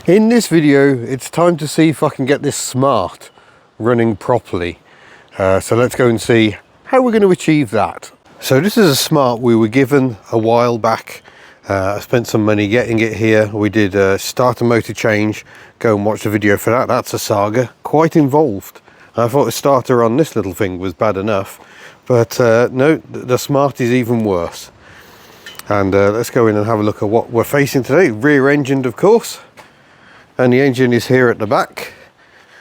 In this video, it's time to see if I can get this smart running properly. So let's go and see how we're going to achieve that. So this is a smart we were given a while back. I spent some money getting it here. We did a starter motor change. Go and watch the video for that. That's a saga, quite involved. I thought the starter on this little thing was bad enough, but no, the smart is even worse. And let's go in and have a look at what we're facing today. Rear engined, of course. And the engine is here at the back.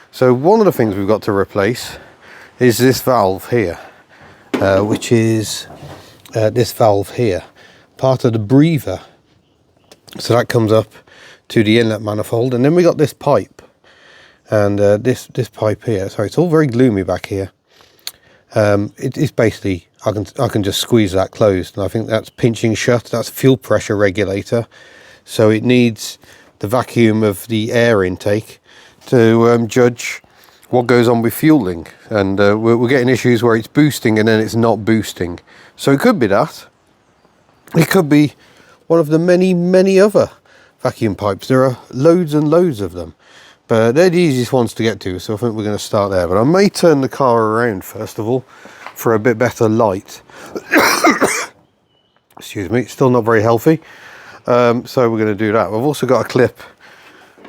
So one of the things we've got to replace is this valve here, which is this valve here, part of the breather. So that comes up to the inlet manifold, and then we got this pipe, and this pipe here. Sorry, it's all very gloomy back here. It's basically, I can just squeeze that closed, and I think that's pinching shut. That's fuel pressure regulator, so it needs the vacuum of the air intake to judge what goes on with fueling. And we're getting issues where it's boosting and then it's not boosting. So it could be that. It could be one of the many other vacuum pipes. There are loads and loads of them, but they're the easiest ones to get to, so I think we're going to start there. But I may turn the car around first of all for a bit better light. Excuse me, it's still not very healthy. So we're going to do that. We've also got a clip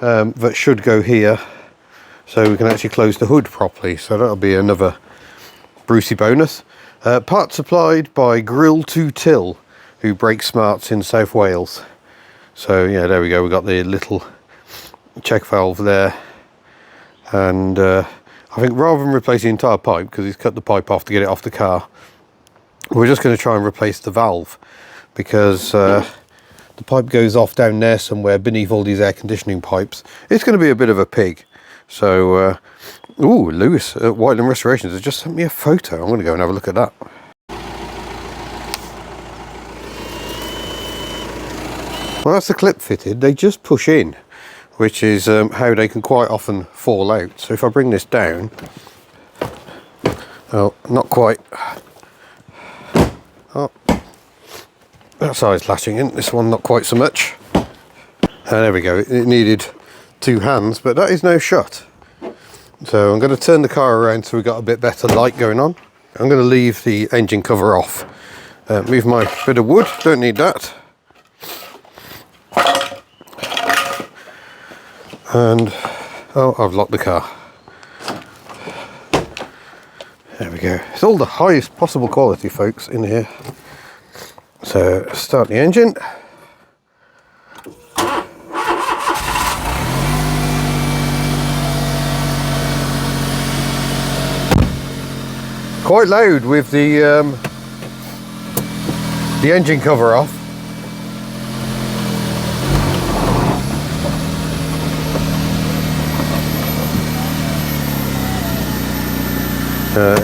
that should go here, so we can actually close the hood properly. So that'll be another Brucey bonus. Part supplied by Grill to Till, who break smarts in South Wales. So yeah, there we go. We've got the little check valve there. And I think rather than replace the entire pipe, because he's cut the pipe off to get it off the car, we're just going to try and replace the valve, because the pipe goes off down there somewhere beneath all these air conditioning pipes. It's going to be a bit of a pig. So, ooh, Lewis at Whiteland Restorations has just sent me a photo. I'm going to go and have a look at that. Well, that's the clip fitted. They just push in, which is how they can quite often fall out. So if I bring this down, oh, not quite. Oh. That side's latching in, this one not quite so much. And there we go, it needed two hands, but that is now shut. So I'm going to turn the car around so we've got a bit better light going on. I'm going to leave the engine cover off. Move my bit of wood, don't need that. And, oh, I've locked the car. There we go. It's all the highest possible quality, folks, in here. So start the engine. Quite loud with the engine cover off.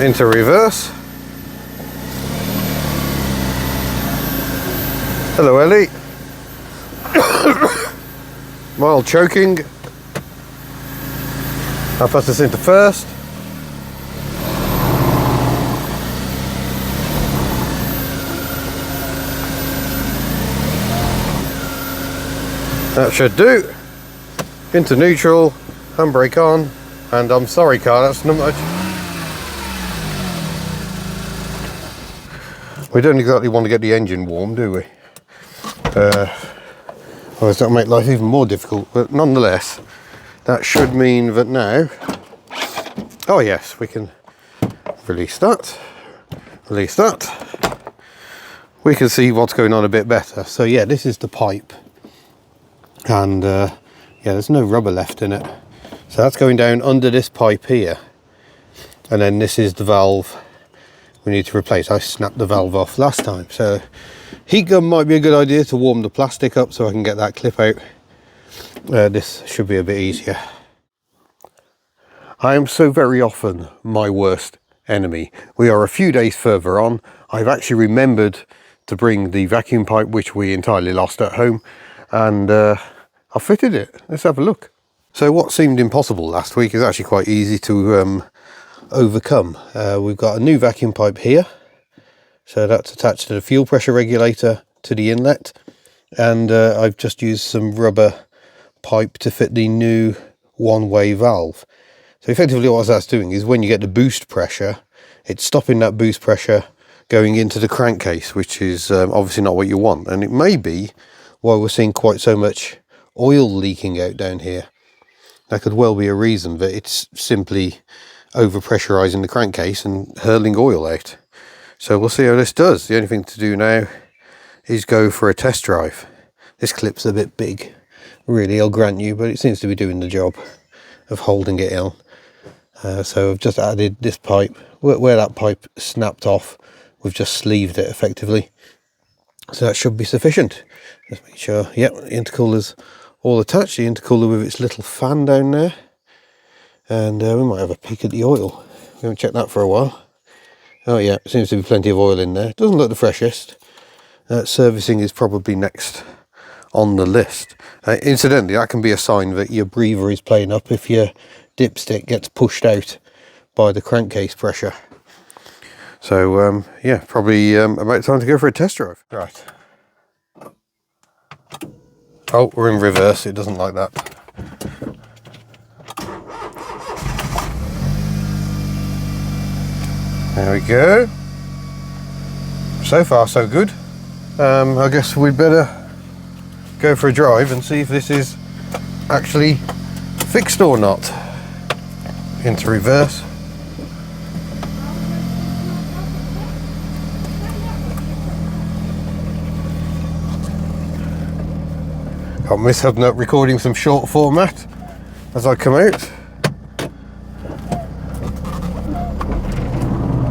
Into reverse. Hello, Ellie. Mild choking. I'll pass this into first. That should do. Into neutral, handbrake on, and I'm sorry, car, that's not much. We don't exactly want to get the engine warm, do we? Otherwise that'll make life even more difficult, but nonetheless, that should mean that now, oh yes, we can release that, we can see what's going on a bit better. So yeah, this is the pipe, and yeah, there's no rubber left in it, so that's going down under this pipe here, and then this is the valve we need to replace. I snapped the valve off last time, so heat gun might be a good idea to warm the plastic up so I can get that clip out. This should be a bit easier. I am so very often my worst enemy. We are a few days further on. I've actually remembered to bring the vacuum pipe, which we entirely lost at home, and I fitted it. Let's have a look. So what seemed impossible last week is actually quite easy to overcome. We've got a new vacuum pipe here, so that's attached to the fuel pressure regulator to the inlet, and I've just used some rubber pipe to fit the new one-way valve. So effectively what that's doing is when you get the boost pressure, it's stopping that boost pressure going into the crankcase, which is obviously not what you want. And it may be why we're seeing quite so much oil leaking out down here. That could well be a reason, that it's simply over-pressurizing the crankcase and hurling oil out. So we'll see how this does. The only thing to do now is go for a test drive. This clip's a bit big, really, I'll grant you, but it seems to be doing the job of holding it in. So I've just added this pipe. Where that pipe snapped off, we've just sleeved it effectively. So that should be sufficient. Just make sure, yep, the intercooler's all attached. The intercooler with its little fan down there. And we might have a peek at the oil. We haven't checked that for a while. Oh yeah, seems to be plenty of oil in there. Doesn't look the freshest. Servicing is probably next on the list. Incidentally, that can be a sign that your breather is playing up if your dipstick gets pushed out by the crankcase pressure. So yeah, probably about time to go for a test drive. Right. Oh, we're in reverse, it doesn't like that. There we go. So far so good. I guess we'd better go for a drive and see if this is actually fixed or not. Into reverse. I'll miss having up recording some short format as I come out.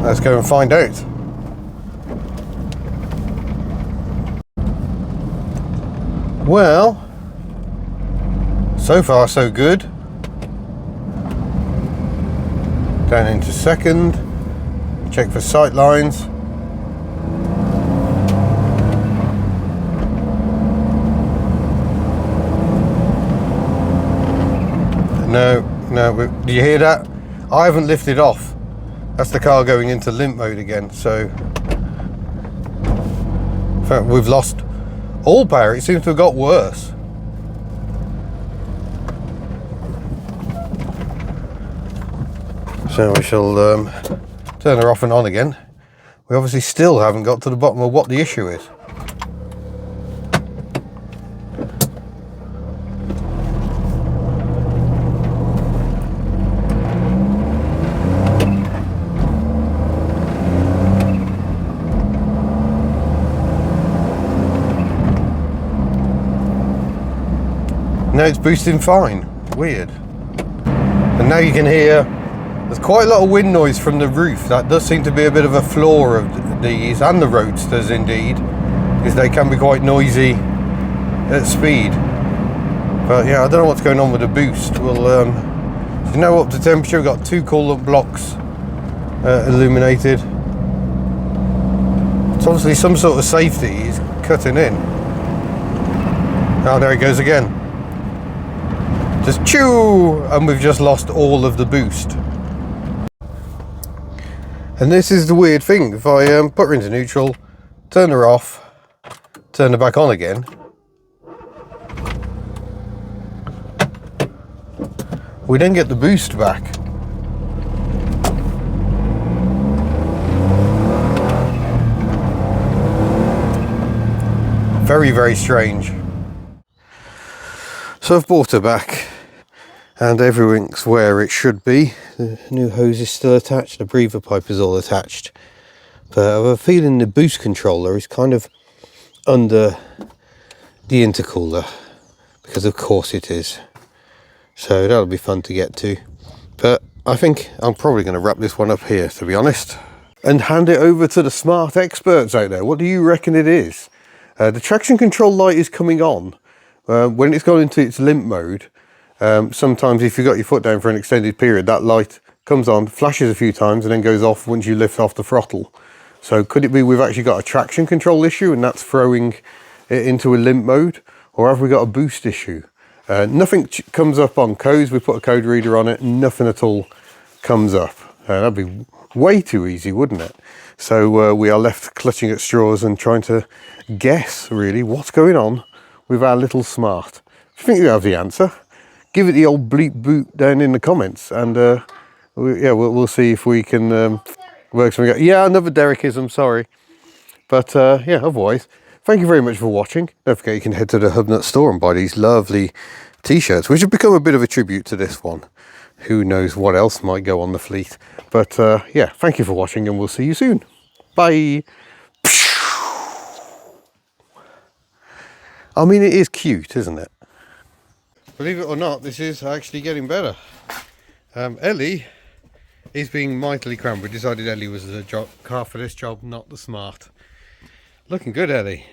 Let's go and find out. Well, so far so good. Down into second. Check for sight lines. No, do you hear that? I haven't lifted off. That's the car going into limp mode again, so in fact we've lost all power. It seems to have got worse. So we shall turn her off and on again. We obviously still haven't got to the bottom of what the issue is. Now it's boosting fine. Weird. And now you can hear there's quite a lot of wind noise from the roof. That does seem to be a bit of a flaw of these and the Roadsters indeed, because they can be quite noisy at speed. But yeah, I don't know what's going on with the boost. We'll you know, up to temperature. We've got 2 coolant blocks illuminated. It's obviously some sort of safety is cutting in. Oh, there it goes again. Just chew, and we've just lost all of the boost. And this is the weird thing. If I put her into neutral, turn her off, turn her back on again, we then get the boost back. Very, very strange. So I've brought her back and everything's where it should be. The new hose is still attached, the breather pipe is all attached. But I have a feeling the boost controller is kind of under the intercooler, because of course it is. So that'll be fun to get to. But I think I'm probably going to wrap this one up here, to be honest, and hand it over to the smart experts out there. What do you reckon it is? The traction control light is coming on. When it's gone into its limp mode, sometimes if you've got your foot down for an extended period, that light comes on, flashes a few times, and then goes off once you lift off the throttle. So could it be we've actually got a traction control issue and that's throwing it into a limp mode? Or have we got a boost issue? Nothing comes up on codes. We put a code reader on it, nothing at all comes up. That'd be way too easy, wouldn't it? So we are left clutching at straws and trying to guess really what's going on with our little smart. you think you have the answer, give it the old bleep boot down in the comments, and we'll see if we can work something out. Yeah, another Derrickism, sorry. But yeah, otherwise, thank you very much for watching. Don't forget you can head to the Hubnut store and buy these lovely t-shirts, which have become a bit of a tribute to this one. Who knows what else might go on the fleet. But yeah, thank you for watching, and we'll see you soon. Bye. I mean, it is cute, isn't it? Believe it or not, this is actually getting better. Ellie is being mightily crammed. We decided Ellie was the car for this job, not the smart. Looking good, Ellie.